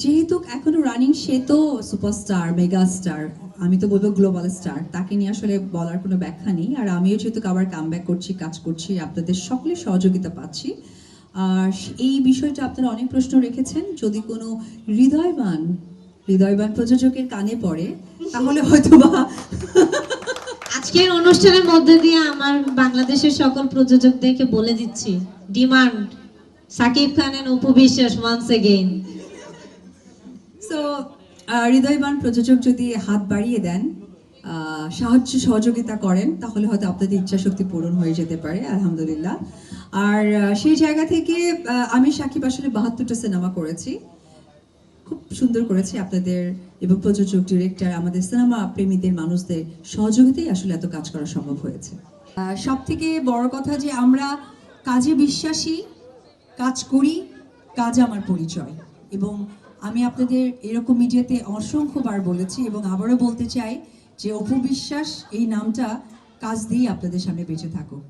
যেহেতু এখনো রানিং, সে তো সুপারস্টার, মেগা স্টার, আমি তো বলবো গ্লোবাল স্টার, তাকে নিয়ে আসলে বলার কোনো ব্যাখ্যা নেই। আর আমিও যেহেতু আবার কামব্যাক করছি, কাজ করছি, আপনাদের সকলের সহযোগিতা পাচ্ছি। আর এই বিষয়টা আপনারা অনেক প্রশ্ন রেখেছেন, যদি কোনো হৃদয়বান হৃদয়বান প্রযোজকের কানে পড়ে তাহলে হয়তোবা আজকের অনুষ্ঠানের মধ্যে দিয়ে আমার বাংলাদেশের সকল প্রযোজকদেরকে বলে দিচ্ছি, demand Shakib Khan and Apu Biswas once again. So হৃদয়বান প্রযোজক যদি হাত বাড়িয়ে দেন, সাহায্য সহযোগিতা করেন, তাহলে হয়তো আপনাদের ইচ্ছা শক্তি পূরণ হয়ে যেতে পারে, আলহামদুলিল্লাহ। আর সেই জায়গা থেকে আমি সাকিব আসলে 72টা সিনেমা করেছি, খুব সুন্দর করেছি। আপনাদের এবং প্রযোজক, ডিরেক্টর, আমাদের সিনেমা প্রেমীদের মানুষদের সহযোগিতাই আসলে এত কাজ করা সম্ভব হয়েছে। সব থেকে বড় কথা যে আমরা কাজে বিশ্বাসী, কাজ করি, কাজ আমার পরিচয়। এবং আমি আপনাদের এরকম মিডিয়াতে অসংখ্যবার বলেছি এবং আবারও বলতে চাই যে অপু বিশ্বাস এই নামটা কাজ দিয়েই আপনাদের সামনে বেঁচে থাকুক।